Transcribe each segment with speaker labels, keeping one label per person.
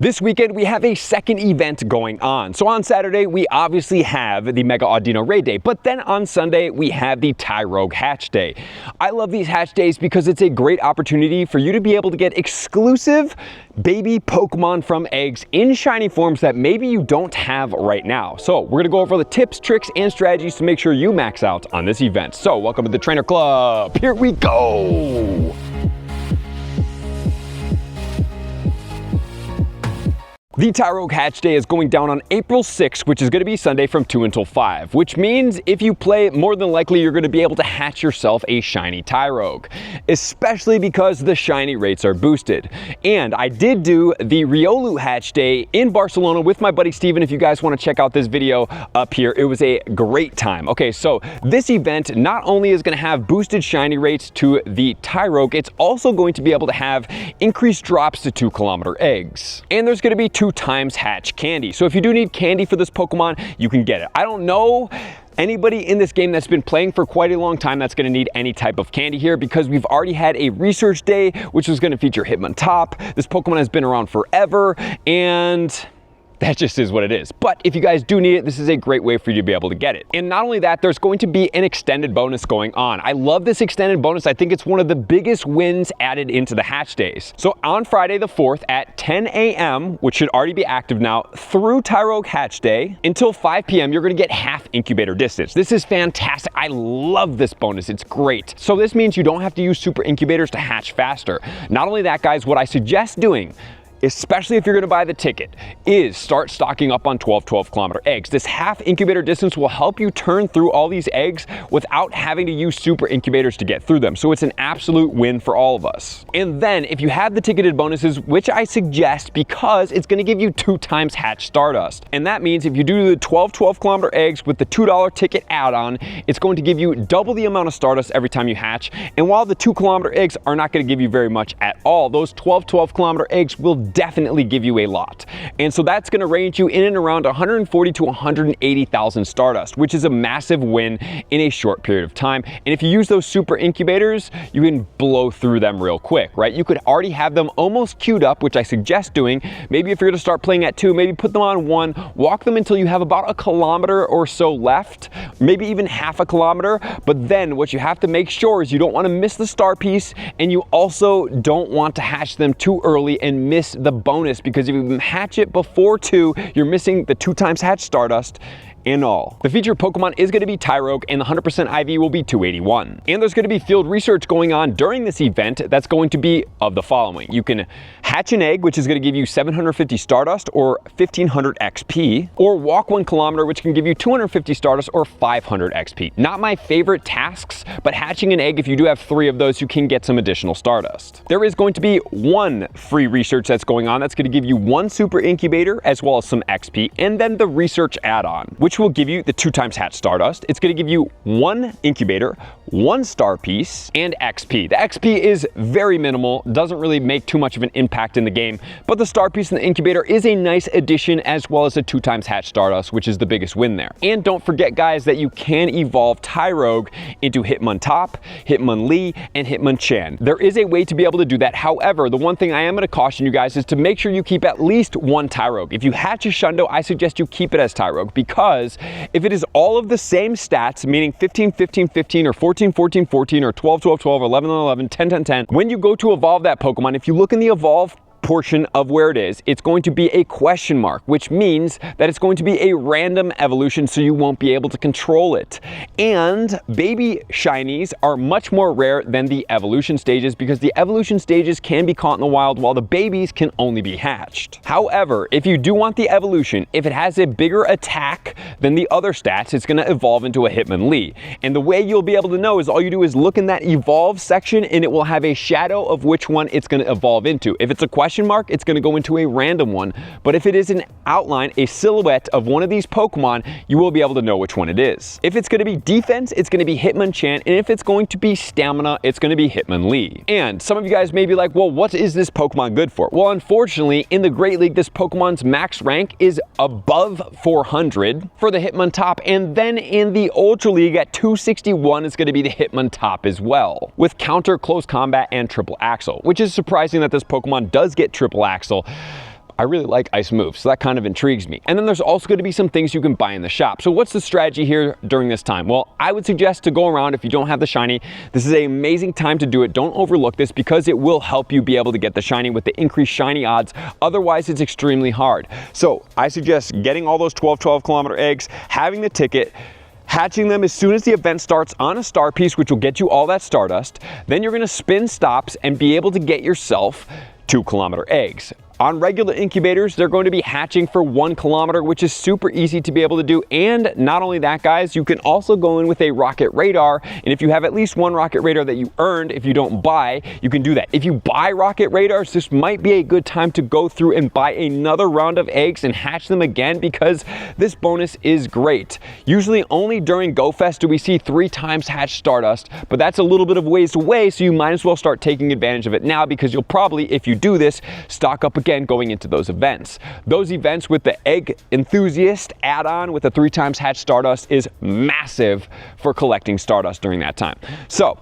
Speaker 1: This weekend, we have a second event going on. So on Saturday, we obviously have the Mega Audino Raid Day, but then on Sunday, we have the Tyrogue Hatch Day. I love these hatch days because it's a great opportunity for you to be able to get exclusive baby Pokemon from eggs in shiny forms that maybe you don't have right now. So we're gonna go over the tips, tricks, and strategies to make sure you max out on this event. So welcome to the Trainer Club. Here we go. The Tyrogue Hatch Day is going down on April 6th, which is going to be Sunday from 2 until 5, which means if you play, more than likely you're going to be able to hatch yourself a shiny Tyrogue, especially because the shiny rates are boosted. And I did do the Riolu Hatch Day in Barcelona with my buddy Steven. If you guys want to check out this video up here, it was a great time. Okay, so this event not only is going to have boosted shiny rates to the Tyrogue, it's also going to be able to have increased drops to 2-kilometer eggs. And there's going to be 2 times hatch candy. So if you do need candy for this Pokemon, you can get it. I don't know anybody in this game that's been playing for quite a long time that's going to need any type of candy here, because we've already had a research day which was going to feature Hitmontop. This Pokemon has been around forever, and that just is what it is. But if you guys do need it, this is a great way for you to be able to get it. And not only that, there's going to be an extended bonus going on. I love this extended bonus. I think it's one of the biggest wins added into the hatch days. So on Friday the 4th at 10 a.m., which should already be active now, through Tyrogue Hatch Day until 5 p.m., you're gonna get half incubator distance. This is fantastic. I love this bonus. It's great. So this means you don't have to use super incubators to hatch faster. Not only that, guys, what I suggest doing, especially if you're gonna buy the ticket, is start stocking up on 12-kilometer eggs. This half incubator distance will help you turn through all these eggs without having to use super incubators to get through them. So it's an absolute win for all of us. And then if you have the ticketed bonuses, which I suggest because it's gonna give you 2 times hatch Stardust. And that means if you do the 12-kilometer eggs with the $2 ticket add-on, it's going to give you double the amount of Stardust every time you hatch. And while the 2-kilometer eggs are not gonna give you very much at all, those 12-kilometer eggs will definitely give you a lot. And so that's going to range you in and around 140 to 180,000 Stardust, which is a massive win in a short period of time. And if you use those super incubators, you can blow through them real quick, right? You could already have them almost queued up, which I suggest doing. Maybe if you're going to start playing at 2, maybe put them on 1, walk them until you have about 1 kilometer or so left, maybe even half a kilometer. But then what you have to make sure is you don't want to miss the star piece, and you also don't want to hatch them too early and miss the bonus, because if you hatch it before 2, you're missing the 2 times hatch Stardust in all. The featured Pokemon is going to be Tyrogue, and the 100% IV will be 281. And there's going to be field research going on during this event that's going to be of the following. You can hatch an egg, which is going to give you 750 Stardust or 1500 XP, or walk 1 kilometer, which can give you 250 Stardust or 500 XP. Not my favorite tasks, but hatching an egg, if you do have 3 of those, you can get some additional Stardust. There is going to be 1 free research that's going on that's going to give you 1 super incubator as well as some XP, and then the research add-on, which will give you the 2 times hatch Stardust. It's going to give you 1 incubator, 1 star piece, and XP. The XP is very minimal, doesn't really make too much of an impact in the game, but the star piece and the incubator is a nice addition, as well as a 2 times hatch Stardust, which is the biggest win there. And don't forget, guys, that you can evolve Tyrogue into Hitmontop, Hitmonlee, and Hitmonchan. There is a way to be able to do that. However, the one thing I am going to caution you guys is to make sure you keep at least 1 Tyrogue. If you hatch a Shundo, I suggest you keep it as Tyrogue, because if it is all of the same stats, meaning 15, 15, 15, or 14, 14, 14, or 12, 12, 12, 11, 11, 10, 10, 10, when you go to evolve that Pokemon, if you look in the evolve portion of where it is, it's going to be a question mark, which means that it's going to be a random evolution, so you won't be able to control it. And baby shinies are much more rare than the evolution stages, because the evolution stages can be caught in the wild while the babies can only be hatched. However, if you do want the evolution, if it has a bigger attack than the other stats, it's going to evolve into a Hitmonlee. And the way you'll be able to know is all you do is look in that evolve section, and it will have a shadow of which one it's going to evolve into. If it's a question mark, it's going to go into a random one. But if it is an outline, a silhouette of one of these Pokemon, you will be able to know which one it is. If it's going to be defense, it's going to be Hitmonchan, and if it's going to be stamina, it's going to be Hitmonlee. And some of you guys may be like, well, what is this Pokemon good for? Well, unfortunately, in the Great League, this Pokemon's max rank is above 400 for the Hitmontop, and then in the Ultra League at 261 is going to be the Hitmontop as well, with counter, close combat, and triple axle, which is surprising that this Pokemon does get triple axle. I really like ice moves, so that kind of intrigues me. And then there's also going to be some things you can buy in the shop. So what's the strategy here during this time? Well, I would suggest to go around if you don't have the shiny. This is an amazing time to do it. Don't overlook this because it will help you be able to get the shiny with the increased shiny odds. Otherwise, it's extremely hard. So I suggest getting all those 12 kilometer eggs, having the ticket, hatching them as soon as the event starts on a star piece, which will get you all that stardust. Then you're going to spin stops and be able to get yourself 2 kilometer eggs. On regular incubators, they're going to be hatching for 1 kilometer, which is super easy to be able to do. And not only that, guys, you can also go in with a rocket radar. And if you have at least 1 rocket radar that you earned, if you don't buy, you can do that. If you buy rocket radars, this might be a good time to go through and buy another round of eggs and hatch them again, because this bonus is great. Usually only during Go Fest do we see 3 times hatched Stardust, but that's a little bit of ways away, so you might as well start taking advantage of it now, because you'll probably, if you do this, stock up again going into those events. Those events with the Egg Enthusiast add-on with the 3 times hatched Stardust is massive for collecting Stardust during that time. So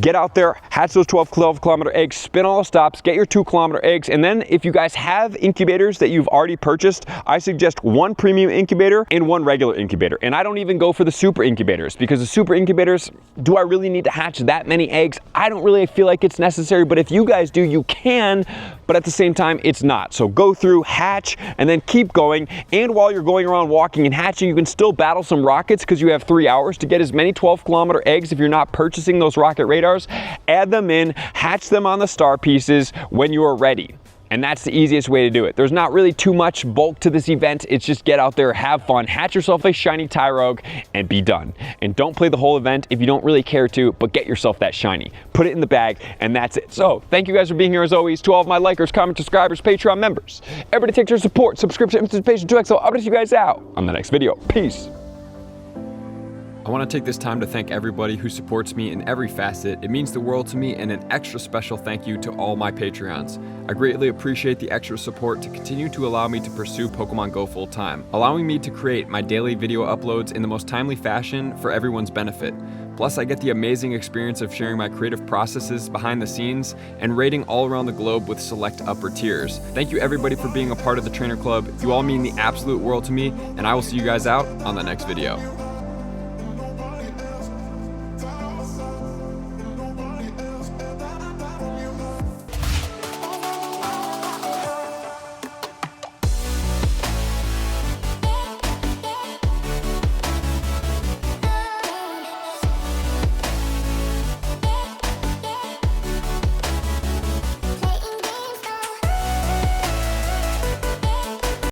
Speaker 1: get out there, hatch those 12 kilometer eggs, spin all the stops, get your 2 kilometer eggs, and then if you guys have incubators that you've already purchased, I suggest 1 premium incubator and 1 regular incubator. And I don't even go for the super incubators, because the super incubators, do I really need to hatch that many eggs? I don't really feel like it's necessary, but if you guys do, you can, but at the same time, it's not. So go through, hatch, and then keep going. And while you're going around walking and hatching, you can still battle some rockets, because you have 3 hours to get as many 12 kilometer eggs if you're not purchasing those rocket radars. Add them in, hatch them on the star pieces when you are ready. And that's the easiest way to do it. There's not really too much bulk to this event. It's just get out there, have fun, hatch yourself a shiny Tyrogue, and be done. And don't play the whole event if you don't really care to, but get yourself that shiny. Put it in the bag, and that's it. So thank you guys for being here as always. To all of my likers, comments, subscribers, Patreon members, everybody take your support, subscription, participation, 2X. I'll update you guys out on the next video. Peace. I want to take this time to thank everybody who supports me in every facet. It means the world to me, and an extra special thank you to all my Patreons. I greatly appreciate the extra support to continue to allow me to pursue Pokemon Go full time, allowing me to create my daily video uploads in the most timely fashion for everyone's benefit. Plus, I get the amazing experience of sharing my creative processes behind the scenes and raiding all around the globe with select upper tiers. Thank you everybody for being a part of the Trainer Club. You all mean the absolute world to me, and I will see you guys out on the next video.